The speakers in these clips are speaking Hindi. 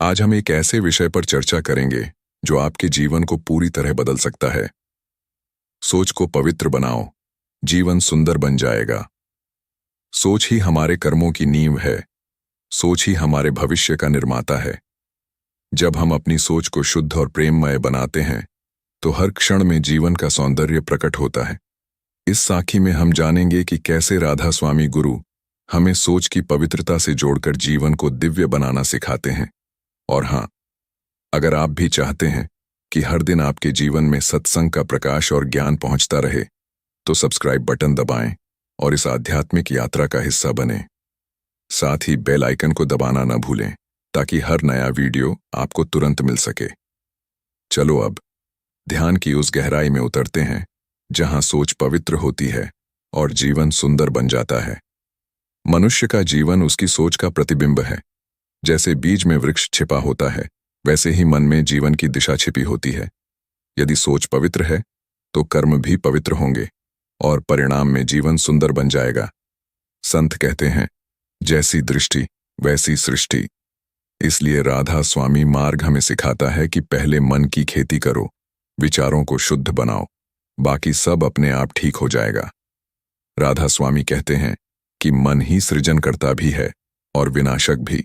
आज हम एक ऐसे विषय पर चर्चा करेंगे जो आपके जीवन को पूरी तरह बदल सकता है। सोच को पवित्र बनाओ, जीवन सुंदर बन जाएगा। सोच ही हमारे कर्मों की नींव है। सोच ही हमारे भविष्य का निर्माता है। जब हम अपनी सोच को शुद्ध और प्रेममय बनाते हैं तो हर क्षण में जीवन का सौंदर्य प्रकट होता है। इस साखी में हम जानेंगे कि कैसे राधा स्वामी गुरु हमें सोच की पवित्रता से जोड़कर जीवन को दिव्य बनाना सिखाते हैं। और हाँ, अगर आप भी चाहते हैं कि हर दिन आपके जीवन में सत्संग का प्रकाश और ज्ञान पहुंचता रहे, तो सब्सक्राइब बटन दबाएं और इस आध्यात्मिक यात्रा का हिस्सा बनें। साथ ही बेल आइकन को दबाना न भूलें ताकि हर नया वीडियो आपको तुरंत मिल सके। चलो अब ध्यान की उस गहराई में उतरते हैं जहां सोच पवित्र होती है और जीवन सुंदर बन जाता है। मनुष्य का जीवन उसकी सोच का प्रतिबिंब है। जैसे बीज में वृक्ष छिपा होता है, वैसे ही मन में जीवन की दिशा छिपी होती है। यदि सोच पवित्र है तो कर्म भी पवित्र होंगे और परिणाम में जीवन सुंदर बन जाएगा। संत कहते हैं, जैसी दृष्टि वैसी सृष्टि। इसलिए राधा स्वामी मार्ग हमें सिखाता है कि पहले मन की खेती करो, विचारों को शुद्ध बनाओ, बाकी सब अपने आप ठीक हो जाएगा। राधा स्वामी कहते हैं कि मन ही सृजनकर्ता भी है और विनाशक भी।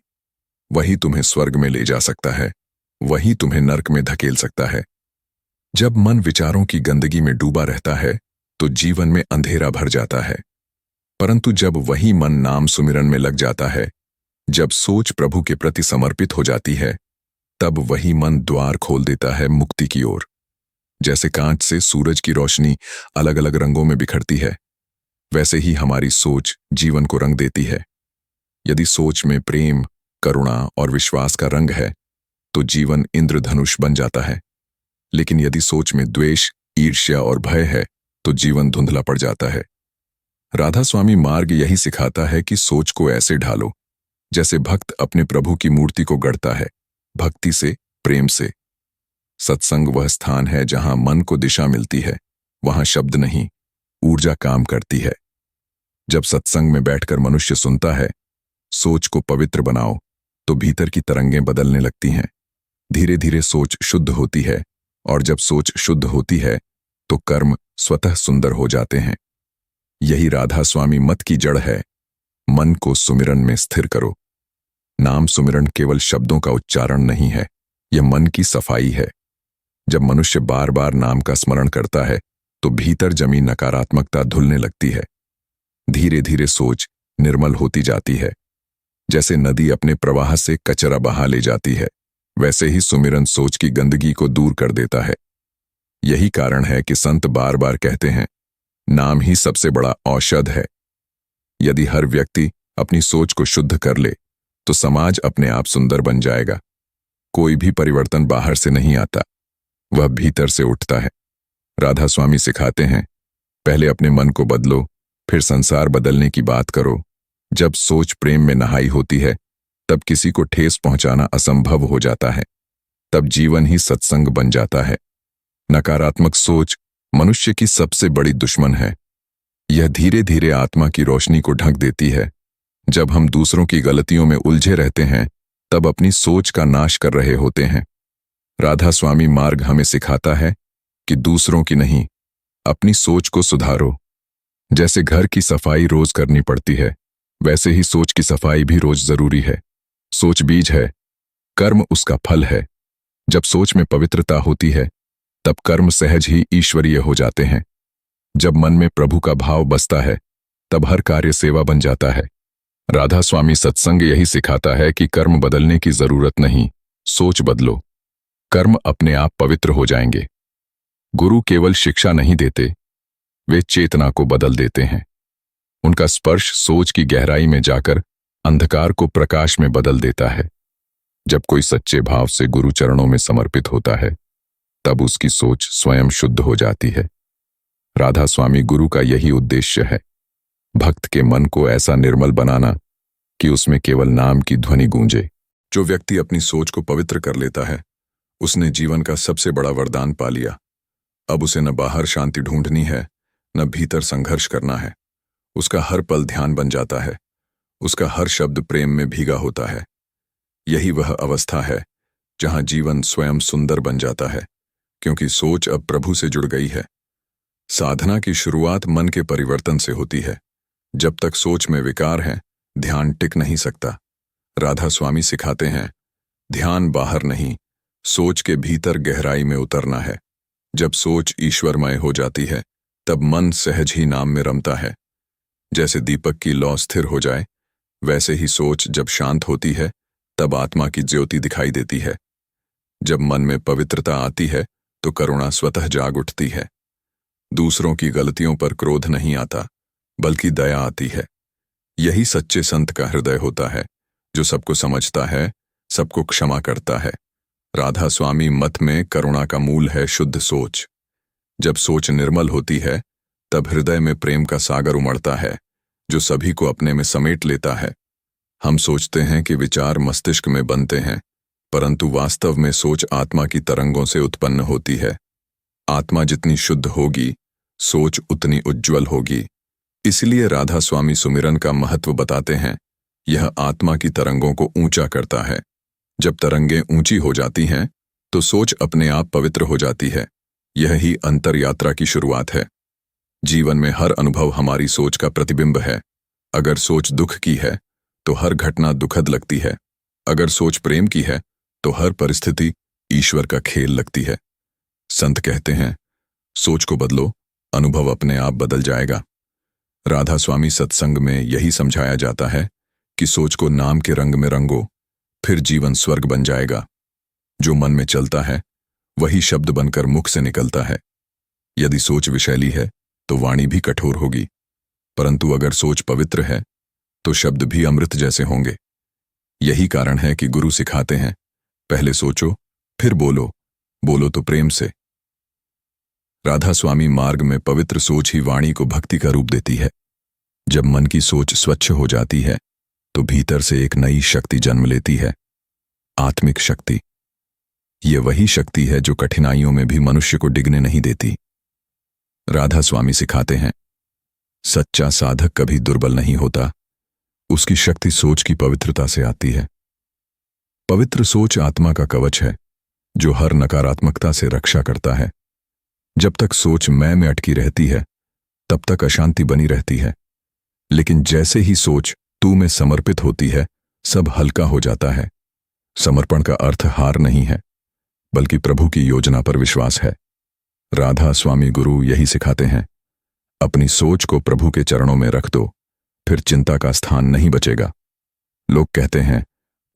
वही तुम्हें स्वर्ग में ले जा सकता है, वही तुम्हें नरक में धकेल सकता है। जब मन विचारों की गंदगी में डूबा रहता है तो जीवन में अंधेरा भर जाता है। परंतु जब वही मन नाम सुमिरन में लग जाता है, जब सोच प्रभु के प्रति समर्पित हो जाती है, तब वही मन द्वार खोल देता है मुक्ति की ओर। जैसे कांच से सूरज की रोशनी अलग अलग रंगों में बिखरती है, वैसे ही हमारी सोच जीवन को रंग देती है। यदि सोच में प्रेम, करुणा और विश्वास का रंग है तो जीवन इंद्रधनुष बन जाता है। लेकिन यदि सोच में द्वेष, ईर्ष्या और भय है तो जीवन धुंधला पड़ जाता है। राधा स्वामी मार्ग यही सिखाता है कि सोच को ऐसे ढालो जैसे भक्त अपने प्रभु की मूर्ति को गढ़ता है, भक्ति से, प्रेम से। सत्संग वह स्थान है जहां मन को दिशा मिलती है। वहां शब्द नहीं, ऊर्जा काम करती है। जब सत्संग में बैठकर मनुष्य सुनता है, सोच को पवित्र बनाओ, तो भीतर की तरंगें बदलने लगती हैं। धीरे धीरे सोच शुद्ध होती है और जब सोच शुद्ध होती है तो कर्म स्वतः सुंदर हो जाते हैं। यही राधा स्वामी मत की जड़ है। मन को सुमिरन में स्थिर करो। नाम सुमिरन केवल शब्दों का उच्चारण नहीं है, यह मन की सफाई है। जब मनुष्य बार बार नाम का स्मरण करता है तो भीतर जमी नकारात्मकता धुलने लगती है। धीरे धीरे सोच निर्मल होती जाती है। जैसे नदी अपने प्रवाह से कचरा बहा ले जाती है, वैसे ही सुमिरन सोच की गंदगी को दूर कर देता है। यही कारण है कि संत बार बार कहते हैं, नाम ही सबसे बड़ा औषध है। यदि हर व्यक्ति अपनी सोच को शुद्ध कर ले तो समाज अपने आप सुंदर बन जाएगा। कोई भी परिवर्तन बाहर से नहीं आता, वह भीतर से उठता है। राधा स्वामी सिखाते हैं, पहले अपने मन को बदलो, फिर संसार बदलने की बात करो। जब सोच प्रेम में नहाई होती है, तब किसी को ठेस पहुंचाना असंभव हो जाता है। तब जीवन ही सत्संग बन जाता है। नकारात्मक सोच मनुष्य की सबसे बड़ी दुश्मन है। यह धीरे धीरे आत्मा की रोशनी को ढक देती है। जब हम दूसरों की गलतियों में उलझे रहते हैं, तब अपनी सोच का नाश कर रहे होते हैं। राधा स्वामी मार्ग हमें सिखाता है कि दूसरों की नहीं, अपनी सोच को सुधारो। जैसे घर की सफाई रोज करनी पड़ती है, वैसे ही सोच की सफाई भी रोज जरूरी है। सोच बीज है, कर्म उसका फल है। जब सोच में पवित्रता होती है, तब कर्म सहज ही ईश्वरीय हो जाते हैं। जब मन में प्रभु का भाव बसता है, तब हर कार्य सेवा बन जाता है। राधा स्वामी सत्संग यही सिखाता है कि कर्म बदलने की जरूरत नहीं, सोच बदलो, कर्म अपने आप पवित्र हो जाएंगे। गुरु केवल शिक्षा नहीं देते, वे चेतना को बदल देते हैं। उनका स्पर्श सोच की गहराई में जाकर अंधकार को प्रकाश में बदल देता है। जब कोई सच्चे भाव से गुरु चरणों में समर्पित होता है, तब उसकी सोच स्वयं शुद्ध हो जाती है। राधा स्वामी गुरु का यही उद्देश्य है, भक्त के मन को ऐसा निर्मल बनाना कि उसमें केवल नाम की ध्वनि गूंजे। जो व्यक्ति अपनी सोच को पवित्र कर लेता है, उसने जीवन का सबसे बड़ा वरदान पा लिया। अब उसे न बाहर शांति ढूंढनी है, न भीतर संघर्ष करना है। उसका हर पल ध्यान बन जाता है, उसका हर शब्द प्रेम में भीगा होता है। यही वह अवस्था है जहां जीवन स्वयं सुंदर बन जाता है, क्योंकि सोच अब प्रभु से जुड़ गई है। साधना की शुरुआत मन के परिवर्तन से होती है। जब तक सोच में विकार है, ध्यान टिक नहीं सकता। राधा स्वामी सिखाते हैं, ध्यान बाहर नहीं, सोच के भीतर गहराई में उतरना है। जब सोच ईश्वरमय हो जाती है, तब मन सहज ही नाम में रमता है। जैसे दीपक की लौ स्थिर हो जाए, वैसे ही सोच जब शांत होती है, तब आत्मा की ज्योति दिखाई देती है। जब मन में पवित्रता आती है, तो करुणा स्वतः जाग उठती है। दूसरों की गलतियों पर क्रोध नहीं आता, बल्कि दया आती है। यही सच्चे संत का हृदय होता है, जो सबको समझता है, सबको क्षमा करता है। राधा स्वामी मत में करुणा का मूल है शुद्ध सोच। जब सोच निर्मल होती है, तब हृदय में प्रेम का सागर उमड़ता है, जो सभी को अपने में समेट लेता है। हम सोचते हैं कि विचार मस्तिष्क में बनते हैं, परंतु वास्तव में सोच आत्मा की तरंगों से उत्पन्न होती है। आत्मा जितनी शुद्ध होगी, सोच उतनी उज्ज्वल होगी। इसलिए राधा स्वामी सुमिरन का महत्व बताते हैं। यह आत्मा की तरंगों को ऊंचा करता है। जब तरंगें ऊंची हो जाती हैं, तो सोच अपने आप पवित्र हो जाती है। यह ही अंतर यात्रा की शुरुआत है। जीवन में हर अनुभव हमारी सोच का प्रतिबिंब है। अगर सोच दुख की है, तो हर घटना दुखद लगती है। अगर सोच प्रेम की है, तो हर परिस्थिति ईश्वर का खेल लगती है। संत कहते हैं, सोच को बदलो, अनुभव अपने आप बदल जाएगा। राधा स्वामी सत्संग में यही समझाया जाता है कि सोच को नाम के रंग में रंगो, फिर जीवन स्वर्ग बन जाएगा। जो मन में चलता है, वही शब्द बनकर मुख से निकलता है। यदि सोच विषैली है, तो वाणी भी कठोर होगी, परंतु अगर सोच पवित्र है, तो शब्द भी अमृत जैसे होंगे। यही कारण है कि गुरु सिखाते हैं, पहले सोचो, फिर बोलो, बोलो तो प्रेम से। राधा स्वामी मार्ग में पवित्र सोच ही वाणी को भक्ति का रूप देती है। जब मन की सोच स्वच्छ हो जाती है, तो भीतर से एक नई शक्ति जन्म लेती है, आत्मिक शक्ति। ये वही शक्ति है जो कठिनाइयों में भी मनुष्य को डिगने नहीं देती। राधा स्वामी सिखाते हैं, सच्चा साधक कभी दुर्बल नहीं होता, उसकी शक्ति सोच की पवित्रता से आती है। पवित्र सोच आत्मा का कवच है, जो हर नकारात्मकता से रक्षा करता है। जब तक सोच मैं में अटकी रहती है, तब तक अशांति बनी रहती है। लेकिन जैसे ही सोच तू में समर्पित होती है, सब हल्का हो जाता है। समर्पण का अर्थ हार नहीं है, बल्कि प्रभु की योजना पर विश्वास है। राधा स्वामी गुरु यही सिखाते हैं, अपनी सोच को प्रभु के चरणों में रख दो, फिर चिंता का स्थान नहीं बचेगा। लोग कहते हैं,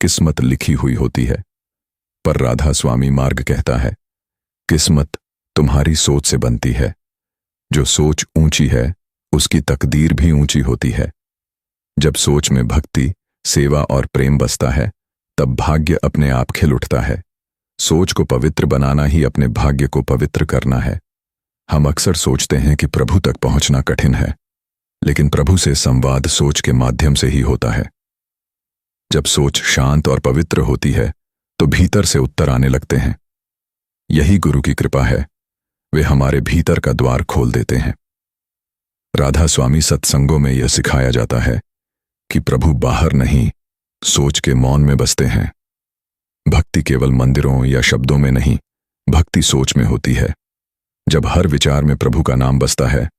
किस्मत लिखी हुई होती है, पर राधा स्वामी मार्ग कहता है, किस्मत तुम्हारी सोच से बनती है। जो सोच ऊंची है, उसकी तकदीर भी ऊंची होती है। जब सोच में भक्ति, सेवा और प्रेम बसता है, तब भाग्य अपने आप खिल उठता है। सोच को पवित्र बनाना ही अपने भाग्य को पवित्र करना है। हम अक्सर सोचते हैं कि प्रभु तक पहुंचना कठिन है, लेकिन प्रभु से संवाद सोच के माध्यम से ही होता है। जब सोच शांत और पवित्र होती है, तो भीतर से उत्तर आने लगते हैं। यही गुरु की कृपा है, वे हमारे भीतर का द्वार खोल देते हैं। राधा स्वामी सत्संगों में यह सिखाया जाता है कि प्रभु बाहर नहीं, सोच के मौन में बसते हैं। भक्ति केवल मंदिरों या शब्दों में नहीं, भक्ति सोच में होती है। जब हर विचार में प्रभु का नाम बसता है,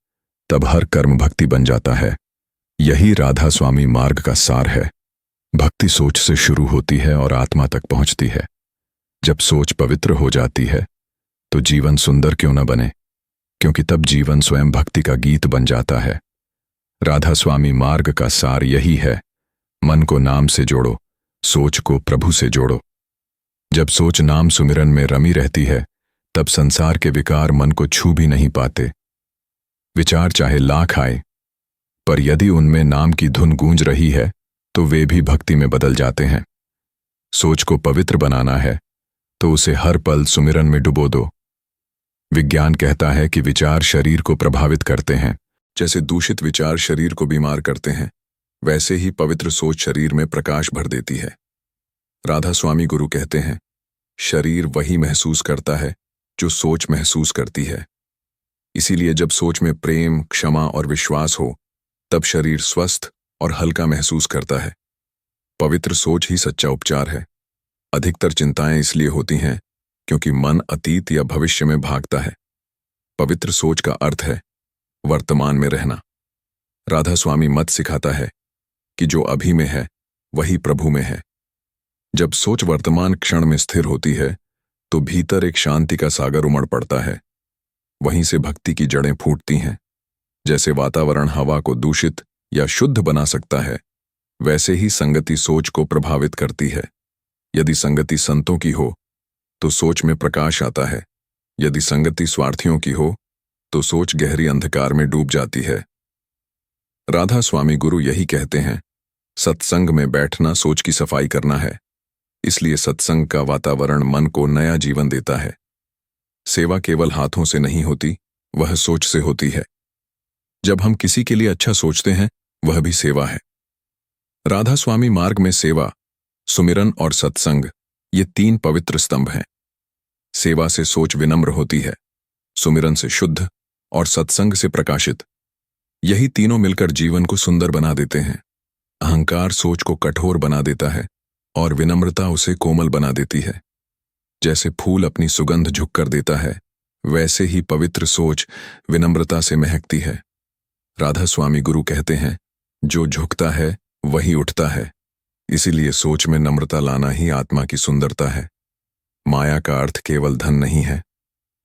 तब हर कर्म भक्ति बन जाता है। यही राधा स्वामी मार्ग का सार है। भक्ति सोच से शुरू होती है और आत्मा तक पहुंचती है। जब सोच पवित्र हो जाती है, तो जीवन सुंदर क्यों न बने, क्योंकि तब जीवन स्वयं भक्ति का गीत बन जाता है। राधा स्वामी मार्ग का सार यही है, मन को नाम से जोड़ो, सोच को प्रभु से जोड़ो। जब सोच नाम सुमिरन में रमी रहती है, तब संसार के विकार मन को छू भी नहीं पाते। विचार चाहे लाख आए, पर यदि उनमें नाम की धुन गूंज रही है, तो वे भी भक्ति में बदल जाते हैं। सोच को पवित्र बनाना है, तो उसे हर पल सुमिरन में डुबो दो। विज्ञान कहता है कि विचार शरीर को प्रभावित करते हैं। जैसे दूषित विचार शरीर को बीमार करते हैं, वैसे ही पवित्र सोच शरीर में प्रकाश भर देती है। राधा स्वामी गुरु कहते हैं, शरीर वही महसूस करता है जो सोच महसूस करती है। इसीलिए जब सोच में प्रेम, क्षमा और विश्वास हो, तब शरीर स्वस्थ और हल्का महसूस करता है। पवित्र सोच ही सच्चा उपचार है। अधिकतर चिंताएं इसलिए होती हैं क्योंकि मन अतीत या भविष्य में भागता है। पवित्र सोच का अर्थ है वर्तमान में रहना। राधा स्वामी मत सिखाता है कि जो अभी में है वही प्रभु में है। जब सोच वर्तमान क्षण में स्थिर होती है तो भीतर एक शांति का सागर उमड़ पड़ता है। वहीं से भक्ति की जड़ें फूटती हैं। जैसे वातावरण हवा को दूषित या शुद्ध बना सकता है, वैसे ही संगति सोच को प्रभावित करती है। यदि संगति संतों की हो तो सोच में प्रकाश आता है। यदि संगति स्वार्थियों की हो तो सोच गहरी अंधकार में डूब जाती है। राधा स्वामी गुरु यही कहते हैं, सत्संग में बैठना सोच की सफाई करना है। इसलिए सत्संग का वातावरण मन को नया जीवन देता है। सेवा केवल हाथों से नहीं होती, वह सोच से होती है। जब हम किसी के लिए अच्छा सोचते हैं, वह भी सेवा है। राधा स्वामी मार्ग में सेवा, सुमिरन और सत्संग, ये 3 पवित्र स्तंभ हैं। सेवा से सोच विनम्र होती है, सुमिरन से शुद्ध और सत्संग से प्रकाशित। यही तीनों मिलकर जीवन को सुंदर बना देते हैं। अहंकार सोच को कठोर बना देता है और विनम्रता उसे कोमल बना देती है। जैसे फूल अपनी सुगंध झुक कर देता है, वैसे ही पवित्र सोच विनम्रता से महकती है। राधा स्वामी गुरु कहते हैं, जो झुकता है वही उठता है। इसीलिए सोच में नम्रता लाना ही आत्मा की सुंदरता है। माया का अर्थ केवल धन नहीं है।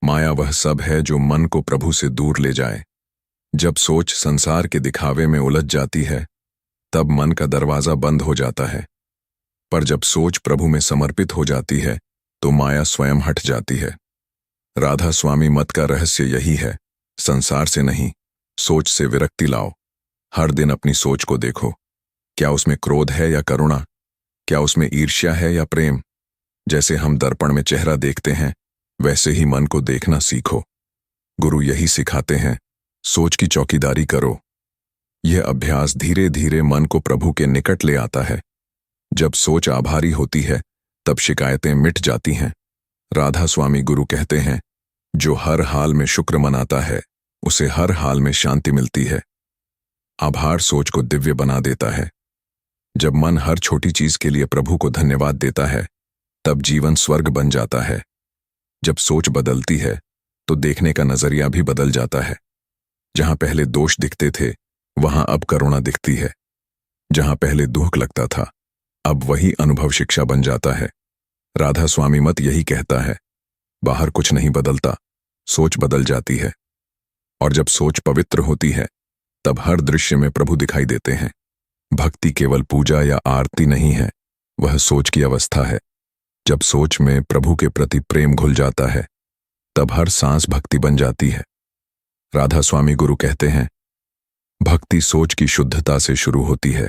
माया वह सब है जो मन को प्रभु से दूर ले जाए। जब सोच संसार के दिखावे में उलझ जाती है, तब मन का दरवाजा बंद हो जाता है। पर जब सोच प्रभु में समर्पित हो जाती है, तो माया स्वयं हट जाती है। राधा स्वामी मत का रहस्य यही है, संसार से नहीं, सोच से विरक्ति लाओ। हर दिन अपनी सोच को देखो, क्या उसमें क्रोध है या करुणा, क्या उसमें ईर्ष्या है या प्रेम। जैसे हम दर्पण में चेहरा देखते हैं, वैसे ही मन को देखना सीखो। गुरु यही सिखाते हैं, सोच की चौकीदारी करो। यह अभ्यास धीरे धीरे मन को प्रभु के निकट ले आता है। जब सोच आभारी होती है, तब शिकायतें मिट जाती हैं। राधा स्वामी गुरु कहते हैं, जो हर हाल में शुक्र मनाता है, उसे हर हाल में शांति मिलती है। आभार सोच को दिव्य बना देता है। जब मन हर छोटी चीज के लिए प्रभु को धन्यवाद देता है, तब जीवन स्वर्ग बन जाता है। जब सोच बदलती है, तो देखने का नजरिया भी बदल जाता है। जहां पहले दोष दिखते थे, वहां अब करुणा दिखती है। जहां पहले दुख लगता था, अब वही अनुभव शिक्षा बन जाता है। राधा स्वामी मत यही कहता है, बाहर कुछ नहीं बदलता, सोच बदल जाती है। और जब सोच पवित्र होती है, तब हर दृश्य में प्रभु दिखाई देते हैं। भक्ति केवल पूजा या आरती नहीं है, वह सोच की अवस्था है। जब सोच में प्रभु के प्रति प्रेम घुल जाता है, तब हर सांस भक्ति बन जाती है। राधा स्वामी गुरु कहते हैं, भक्ति सोच की शुद्धता से शुरू होती है।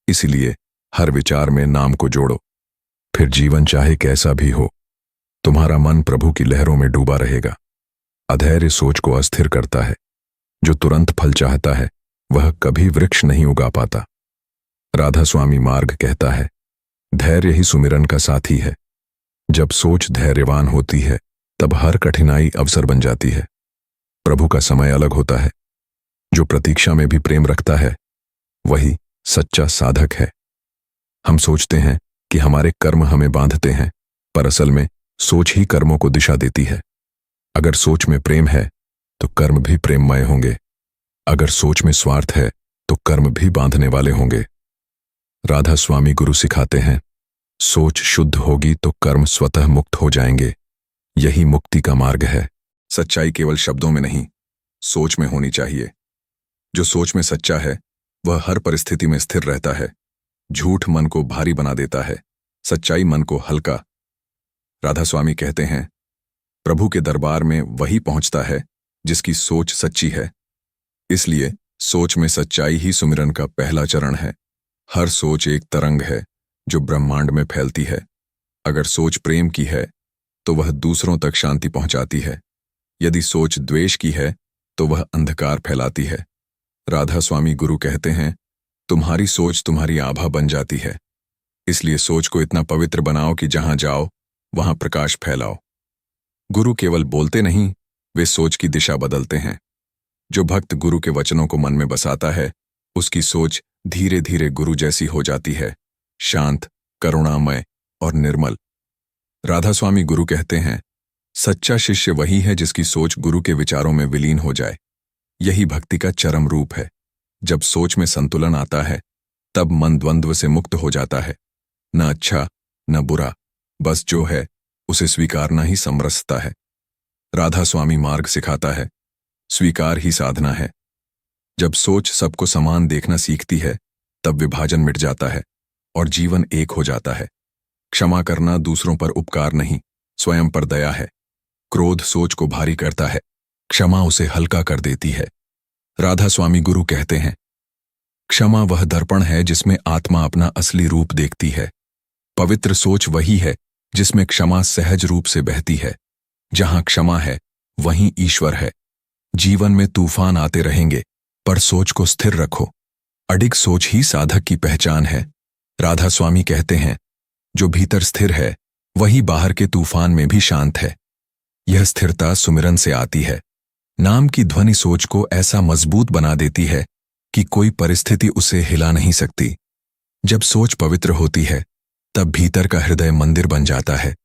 इसलिए हर विचार में नाम को जोड़ो। फिर जीवन चाहे कैसा भी हो, तुम्हारा मन प्रभु की लहरों में डूबा रहेगा। अधैर्य सोच को अस्थिर करता है। जो तुरंत फल चाहता है, वह कभी वृक्ष नहीं उगा पाता। राधा स्वामी मार्ग कहता है, धैर्य ही सुमिरन का साथी है। जब सोच धैर्यवान होती है, तब हर कठिनाई अवसर बन जाती है। प्रभु का समय अलग होता है। जो प्रतीक्षा में भी प्रेम रखता है, वही सच्चा साधक है। हम सोचते हैं कि हमारे कर्म हमें बांधते हैं, पर असल में सोच ही कर्मों को दिशा देती है। अगर सोच में प्रेम है, तो कर्म भी प्रेममय होंगे। अगर सोच में स्वार्थ है, तो कर्म भी बांधने वाले होंगे। राधा स्वामी गुरु सिखाते हैं, सोच शुद्ध होगी तो कर्म स्वतः मुक्त हो जाएंगे। यही मुक्ति का मार्ग है। सच्चाई केवल शब्दों में नहीं, सोच में होनी चाहिए। जो सोच में सच्चा है, वह हर परिस्थिति में स्थिर रहता है। झूठ मन को भारी बना देता है, सच्चाई मन को हल्का। राधा स्वामी कहते हैं, प्रभु के दरबार में वही पहुंचता है जिसकी सोच सच्ची है। इसलिए सोच में सच्चाई ही सुमिरन का पहला चरण है। हर सोच एक तरंग है जो ब्रह्मांड में फैलती है। अगर सोच प्रेम की है, तो वह दूसरों तक शांति पहुंचाती है। यदि सोच द्वेष की है, तो वह अंधकार फैलाती है। राधा स्वामी गुरु कहते हैं, तुम्हारी सोच तुम्हारी आभा बन जाती है। इसलिए सोच को इतना पवित्र बनाओ कि जहां जाओ वहां प्रकाश फैलाओ। गुरु केवल बोलते नहीं, वे सोच की दिशा बदलते हैं। जो भक्त गुरु के वचनों को मन में बसाता है, उसकी सोच धीरे धीरे गुरु जैसी हो जाती है, शांत, करुणामय और निर्मल। राधा स्वामी गुरु कहते हैं, सच्चा शिष्य वही है जिसकी सोच गुरु के विचारों में विलीन हो जाए। यही भक्ति का चरम रूप है। जब सोच में संतुलन आता है, तब मन द्वंद्व से मुक्त हो जाता है। न अच्छा न बुरा, बस जो है उसे स्वीकारना ही समरसता है। राधा स्वामी मार्ग सिखाता है, स्वीकार ही साधना है। जब सोच सबको समान देखना सीखती है, तब विभाजन मिट जाता है और जीवन एक हो जाता है। क्षमा करना दूसरों पर उपकार नहीं, स्वयं पर दया है। क्रोध सोच को भारी करता है, क्षमा उसे हल्का कर देती है। राधा स्वामी गुरु कहते हैं, क्षमा वह दर्पण है जिसमें आत्मा अपना असली रूप देखती है। पवित्र सोच वही है जिसमें क्षमा सहज रूप से बहती है। जहां क्षमा है, वहीं ईश्वर है। जीवन में तूफान आते रहेंगे, पर सोच को स्थिर रखो। अडिग सोच ही साधक की पहचान है। राधा स्वामी कहते हैं, जो भीतर स्थिर है, वही बाहर के तूफान में भी शांत है। यह स्थिरता सुमिरन से आती है। नाम की ध्वनि सोच को ऐसा मजबूत बना देती है कि कोई परिस्थिति उसे हिला नहीं सकती। जब सोच पवित्र होती है, तब भीतर का हृदय मंदिर बन जाता है।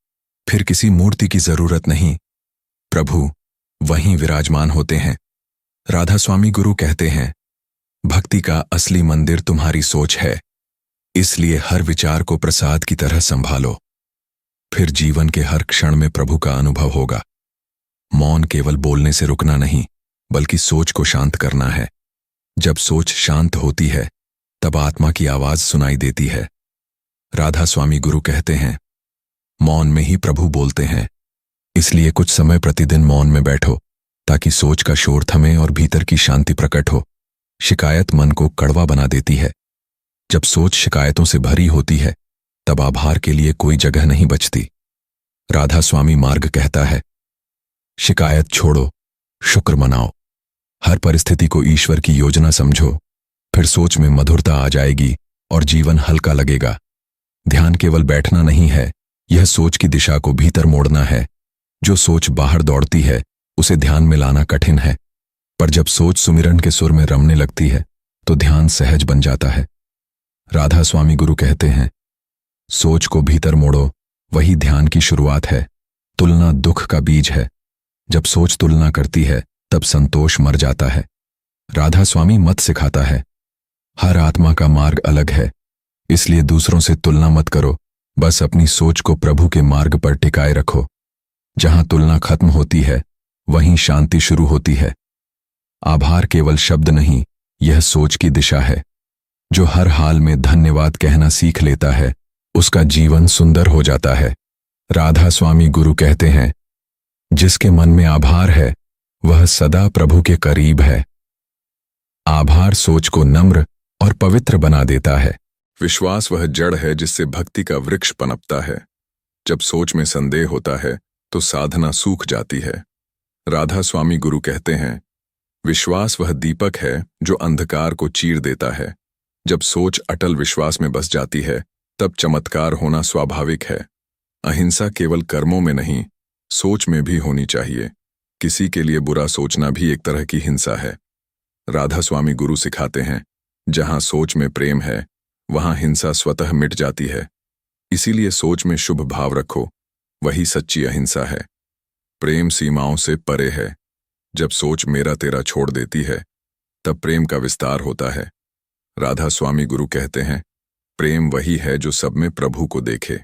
फिर किसी मूर्ति की जरूरत नहीं, प्रभु वहीं विराजमान होते हैं। राधा स्वामी गुरु कहते हैं, भक्ति का असली मंदिर तुम्हारी सोच है, इसलिए हर विचार को प्रसाद की तरह संभालो। फिर जीवन के हर क्षण में प्रभु का अनुभव होगा। मौन केवल बोलने से रुकना नहीं, बल्कि सोच को शांत करना है। जब सोच शांत होती है, तब आत्मा की आवाज सुनाई देती है। राधा स्वामी गुरु कहते हैं, मौन में ही प्रभु बोलते हैं, इसलिए कुछ समय प्रतिदिन मौन में बैठो, ताकि सोच का शोर थमे और भीतर की शांति प्रकट हो। शिकायत मन को कड़वा बना देती है। जब सोच शिकायतों से भरी होती है, तब आभार के लिए कोई जगह नहीं बचती। राधा स्वामी मार्ग कहता है, शिकायत छोड़ो, शुक्र मनाओ। हर परिस्थिति को ईश्वर की योजना समझो, फिर सोच में मधुरता आ जाएगी और जीवन हल्का लगेगा। ध्यान केवल बैठना नहीं है, यह सोच की दिशा को भीतर मोड़ना है। जो सोच बाहर दौड़ती है, उसे ध्यान में लाना कठिन है, पर जब सोच सुमिरन के सुर में रमने लगती है, तो ध्यान सहज बन जाता है। राधा स्वामी गुरु कहते हैं, सोच को भीतर मोड़ो, वही ध्यान की शुरुआत है। तुलना दुख का बीज है। जब सोच तुलना करती है, तब संतोष मर जाता है। राधा स्वामी मत सिखाता है, हर आत्मा का मार्ग अलग है, इसलिए दूसरों से तुलना मत करो, बस अपनी सोच को प्रभु के मार्ग पर टिकाए रखो। जहां तुलना खत्म होती है, वहीं शांति शुरू होती है। आभार केवल शब्द नहीं, यह सोच की दिशा है। जो हर हाल में धन्यवाद कहना सीख लेता है, उसका जीवन सुंदर हो जाता है। राधा स्वामी गुरु कहते हैं, जिसके मन में आभार है, वह सदा प्रभु के करीब है। आभार सोच को नम्र और पवित्र बना देता है। विश्वास वह जड़ है जिससे भक्ति का वृक्ष पनपता है। जब सोच में संदेह होता है, तो साधना सूख जाती है। राधा स्वामी गुरु कहते हैं, विश्वास वह दीपक है जो अंधकार को चीर देता है। जब सोच अटल विश्वास में बस जाती है, तब चमत्कार होना स्वाभाविक है। अहिंसा केवल कर्मों में नहीं, सोच में भी होनी चाहिए। किसी के लिए बुरा सोचना भी एक तरह की हिंसा है। राधा स्वामी गुरु सिखाते हैं, जहां सोच में प्रेम है, वहां हिंसा स्वतः मिट जाती है। इसीलिए सोच में शुभ भाव रखो, वही सच्ची अहिंसा है। प्रेम सीमाओं से परे है। जब सोच मेरा तेरा छोड़ देती है, तब प्रेम का विस्तार होता है। राधा स्वामी गुरु कहते हैं, प्रेम वही है जो सब में प्रभु को देखे।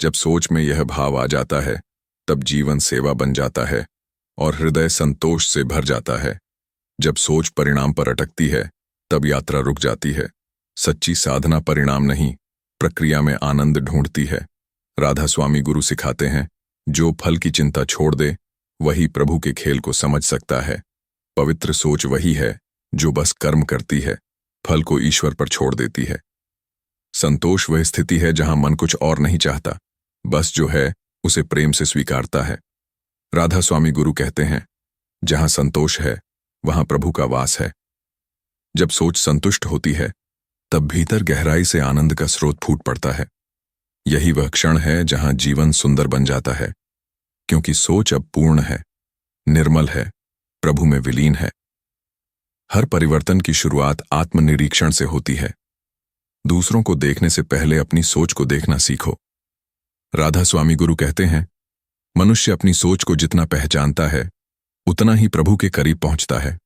जब सोच में यह भाव आ जाता है, तब जीवन सेवा बन जाता है और हृदय संतोष से भर जाता है। जब सोच परिणाम पर अटकती है, तब यात्रा रुक जाती है। सच्ची साधना परिणाम नहीं, प्रक्रिया में आनंद ढूंढती है। राधा स्वामी गुरु सिखाते हैं, जो फल की चिंता छोड़ दे, वही प्रभु के खेल को समझ सकता है। पवित्र सोच वही है जो बस कर्म करती है, फल को ईश्वर पर छोड़ देती है। संतोष वह स्थिति है जहां मन कुछ और नहीं चाहता, बस जो है उसे प्रेम से स्वीकारता है। राधा स्वामी गुरु कहते हैं, जहां संतोष है, वहां प्रभु का वास है। जब सोच संतुष्ट होती है, तब भीतर गहराई से आनंद का स्रोत फूट पड़ता है। यही वह क्षण है जहां जीवन सुंदर बन जाता है, क्योंकि सोच अब पूर्ण है, निर्मल है, प्रभु में विलीन है। हर परिवर्तन की शुरुआत आत्मनिरीक्षण से होती है। दूसरों को देखने से पहले अपनी सोच को देखना सीखो। राधा स्वामी गुरु कहते हैं, मनुष्य अपनी सोच को जितना पहचानता है उतना ही प्रभु के करीब पहुंचता है।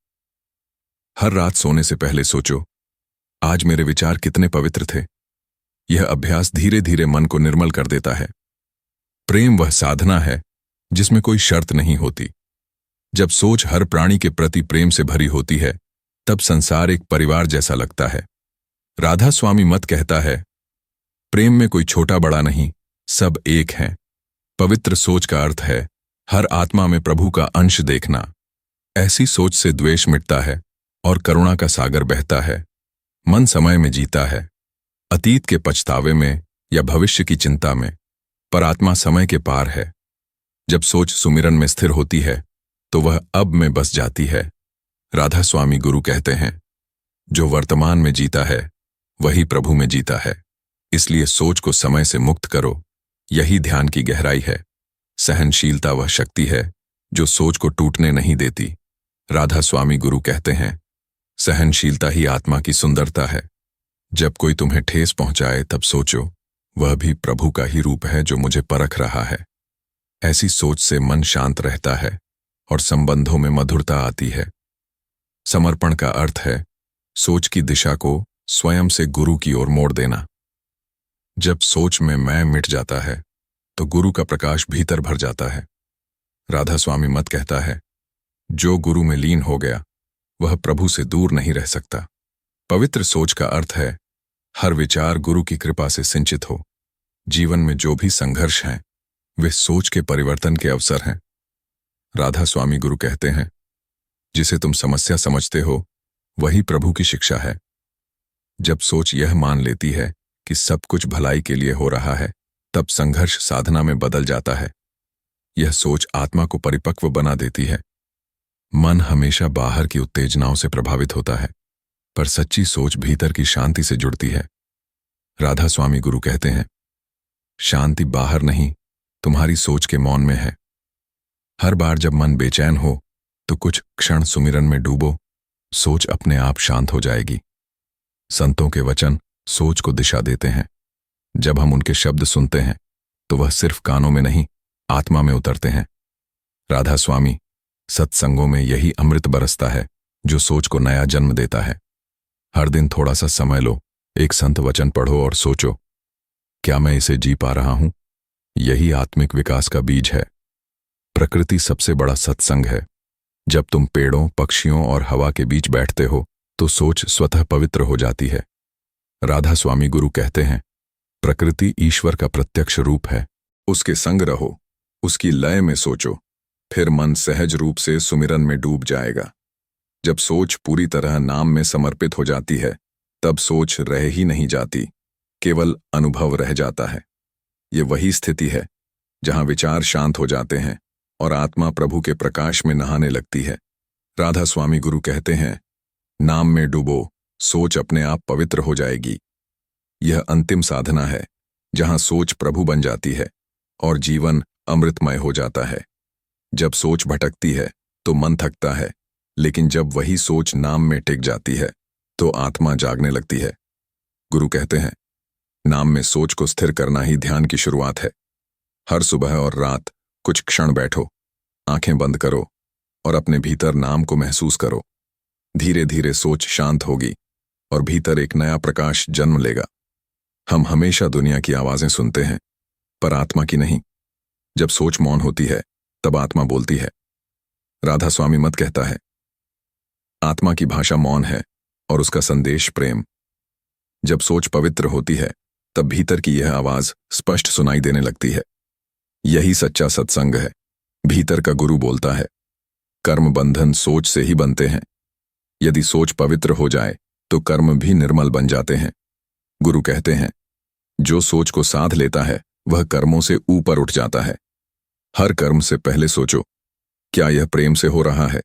हर रात सोने से पहले सोचो, आज मेरे विचार कितने पवित्र थे। यह अभ्यास धीरे धीरे मन को निर्मल कर देता है। प्रेम वह साधना है जिसमें कोई शर्त नहीं होती। जब सोच हर प्राणी के प्रति प्रेम से भरी होती है तब संसार एक परिवार जैसा लगता है। राधा स्वामी मत कहता है, प्रेम में कोई छोटा बड़ा नहीं, सब एक हैं। पवित्र सोच का अर्थ है हर आत्मा में प्रभु का अंश देखना। ऐसी सोच से द्वेष मिटता है और करुणा का सागर बहता है। मन समय में जीता है, अतीत के पछतावे में या भविष्य की चिंता में, पर आत्मा समय के पार है। जब सोच सुमिरन में स्थिर होती है तो वह अब में बस जाती है। राधा स्वामी गुरु कहते हैं, जो वर्तमान में जीता है वही प्रभु में जीता है। इसलिए सोच को समय से मुक्त करो, यही ध्यान की गहराई है। सहनशीलता वह शक्ति है जो सोच को टूटने नहीं देती। राधा स्वामी गुरु कहते हैं, सहनशीलता ही आत्मा की सुंदरता है। जब कोई तुम्हें ठेस पहुंचाए तब सोचो, वह भी प्रभु का ही रूप है जो मुझे परख रहा है। ऐसी सोच से मन शांत रहता है और संबंधों में मधुरता आती है। समर्पण का अर्थ है सोच की दिशा को स्वयं से गुरु की ओर मोड़ देना। जब सोच में मैं मिट जाता है तो गुरु का प्रकाश भीतर भर जाता है। राधा स्वामी मत कहता है, जो गुरु में लीन हो गया वह प्रभु से दूर नहीं रह सकता। पवित्र सोच का अर्थ है हर विचार गुरु की कृपा से सिंचित हो। जीवन में जो भी संघर्ष हैं वे सोच के परिवर्तन के अवसर हैं। राधा स्वामी गुरु कहते हैं, जिसे तुम समस्या समझते हो वही प्रभु की शिक्षा है। जब सोच यह मान लेती है कि सब कुछ भलाई के लिए हो रहा है तब संघर्ष साधना में बदल जाता है। यह सोच आत्मा को परिपक्व बना देती है। मन हमेशा बाहर की उत्तेजनाओं से प्रभावित होता है, पर सच्ची सोच भीतर की शांति से जुड़ती है। राधा स्वामी गुरु कहते हैं, शांति बाहर नहीं, तुम्हारी सोच के मौन में है। हर बार जब मन बेचैन हो तो कुछ क्षण सुमिरन में डूबो, सोच अपने आप शांत हो जाएगी। संतों के वचन सोच को दिशा देते हैं। जब हम उनके शब्द सुनते हैं तो वह सिर्फ कानों में नहीं, आत्मा में उतरते हैं। राधा स्वामी, सत्संगों में यही अमृत बरसता है जो सोच को नया जन्म देता है। हर दिन थोड़ा सा समय लो, एक संत वचन पढ़ो और सोचो, क्या मैं इसे जी पा रहा हूं? यही आत्मिक विकास का बीज है। प्रकृति सबसे बड़ा सत्संग है। जब तुम पेड़ों, पक्षियों और हवा के बीच बैठते हो तो सोच स्वतः पवित्र हो जाती है। राधा स्वामी गुरु कहते हैं, प्रकृति ईश्वर का प्रत्यक्ष रूप है। उसके संग रहो, उसकी लय में सोचो, फिर मन सहज रूप से सुमिरन में डूब जाएगा। जब सोच पूरी तरह नाम में समर्पित हो जाती है तब सोच रह ही नहीं जाती, केवल अनुभव रह जाता है। ये वही स्थिति है जहां विचार शांत हो जाते हैं और आत्मा प्रभु के प्रकाश में नहाने लगती है। राधा स्वामी गुरु कहते हैं, नाम में डूबो, सोच अपने आप पवित्र हो जाएगी। यह अंतिम साधना है जहां सोच प्रभु बन जाती है और जीवन अमृतमय हो जाता है। जब सोच भटकती है तो मन थकता है, लेकिन जब वही सोच नाम में टिक जाती है तो आत्मा जागने लगती है। गुरु कहते हैं, नाम में सोच को स्थिर करना ही ध्यान की शुरुआत है। हर सुबह और रात कुछ क्षण बैठो, आंखें बंद करो और अपने भीतर नाम को महसूस करो। धीरे धीरे सोच शांत होगी और भीतर एक नया प्रकाश जन्म लेगा। हम हमेशा दुनिया की आवाजें सुनते हैं, पर आत्मा की नहीं। जब सोच मौन होती है तब आत्मा बोलती है। राधा स्वामी मत कहता है, आत्मा की भाषा मौन है और उसका संदेश प्रेम। जब सोच पवित्र होती है तब भीतर की यह आवाज स्पष्ट सुनाई देने लगती है। यही सच्चा सत्संग है। भीतर का गुरु बोलता है, कर्म बंधन सोच से ही बनते हैं। यदि सोच पवित्र हो जाए तो कर्म भी निर्मल बन जाते हैं। गुरु कहते हैं, जो सोच को साध लेता है वह कर्मों से ऊपर उठ जाता है। हर कर्म से पहले सोचो, क्या यह प्रेम से हो रहा है?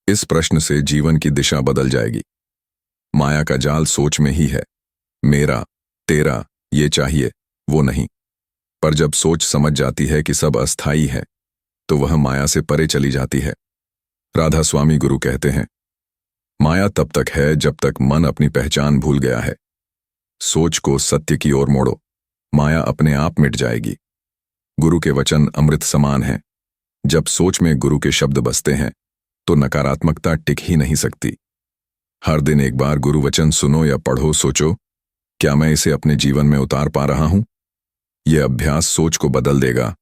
इस प्रश्न से जीवन की दिशा बदल जाएगी। माया का जाल सोच में ही है। मेरा, तेरा, ये चाहिए, वो नहीं। पर जब सोच समझ जाती है कि सब अस्थाई है तो वह माया से परे चली जाती है। राधा स्वामी गुरु कहते हैं, माया तब तक है जब तक मन अपनी पहचान भूल गया है। सोच को सत्य की ओर मोड़ो, माया अपने आप मिट जाएगी। गुरु के वचन अमृत समान हैं। जब सोच में गुरु के शब्द बसते हैं तो नकारात्मकता टिक ही नहीं सकती। हर दिन एक बार गुरु वचन सुनो या पढ़ो, सोचो क्या मैं इसे अपने जीवन में उतार पा रहा हूं। यह अभ्यास सोच को बदल देगा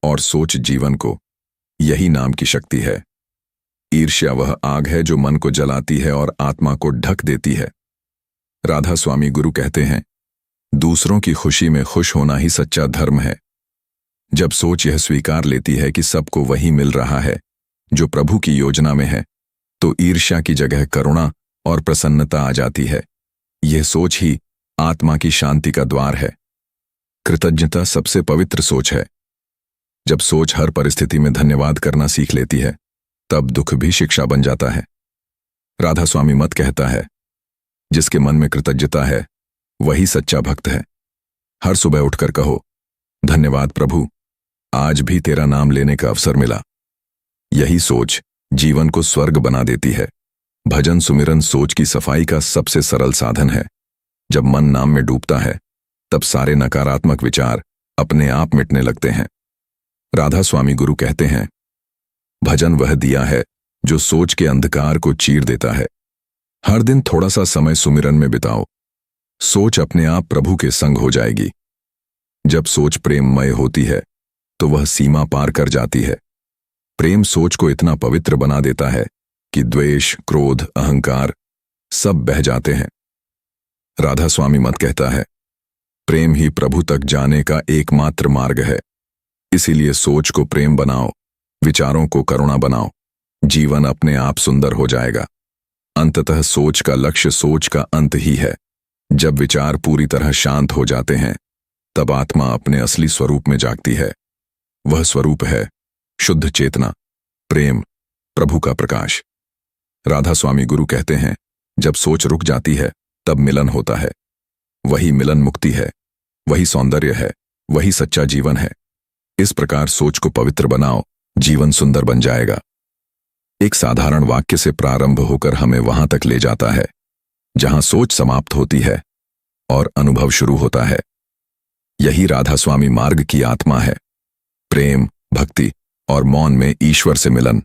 और सोच जीवन को। यही नाम की शक्ति है। ईर्ष्या वह आग है जो मन को जलाती है और आत्मा को ढक देती है। राधा स्वामी गुरु कहते हैं, दूसरों की खुशी में खुश होना ही सच्चा धर्म है। जब सोच यह स्वीकार लेती है कि सबको वही मिल रहा है जो प्रभु की योजना में है, तो ईर्ष्या की जगह करुणा और प्रसन्नता आ जाती है। यह सोच ही आत्मा की शांति का द्वार है। कृतज्ञता सबसे पवित्र सोच है। जब सोच हर परिस्थिति में धन्यवाद करना सीख लेती है, तब दुख भी शिक्षा बन जाता है। राधा स्वामी मत कहता है, जिसके मन में कृतज्ञता है वही सच्चा भक्त है। हर सुबह उठकर कहो, धन्यवाद प्रभु, आज भी तेरा नाम लेने का अवसर मिला। यही सोच जीवन को स्वर्ग बना देती है। भजन सुमिरन सोच की सफाई का सबसे सरल साधन है। जब मन नाम में डूबता है, तब सारे नकारात्मक विचार अपने आप मिटने लगते हैं। राधा स्वामी गुरु कहते हैं, भजन वह दिया है जो सोच के अंधकार को चीर देता है। हर दिन थोड़ा सा समय सुमिरन में बिताओ, सोच अपने आप प्रभु के संग हो जाएगी। जब सोच प्रेममय होती है तो वह सीमा पार कर जाती है। प्रेम सोच को इतना पवित्र बना देता है कि द्वेष, क्रोध, अहंकार सब बह जाते हैं। राधा स्वामी मत कहता है, प्रेम ही प्रभु तक जाने का एकमात्र मार्ग है। इसीलिए सोच को प्रेम बनाओ, विचारों को करुणा बनाओ, जीवन अपने आप सुंदर हो जाएगा। अंततः सोच का लक्ष्य सोच का अंत ही है। जब विचार पूरी तरह शांत हो जाते हैं, तब आत्मा अपने असली स्वरूप में जागती है। वह स्वरूप है शुद्ध चेतना, प्रेम, प्रभु का प्रकाश। राधा स्वामी गुरु कहते हैं, जब सोच रुक जाती है तब मिलन होता है। वही मिलन मुक्ति है, वही सौंदर्य है, वही सच्चा जीवन है। इस प्रकार सोच को पवित्र बनाओ, जीवन सुंदर बन जाएगा। एक साधारण वाक्य से प्रारंभ होकर हमें वहां तक ले जाता है जहां सोच समाप्त होती है और अनुभव शुरू होता है। यही राधा स्वामी मार्ग की आत्मा है। प्रेम, भक्ति और मौन में ईश्वर से मिलन।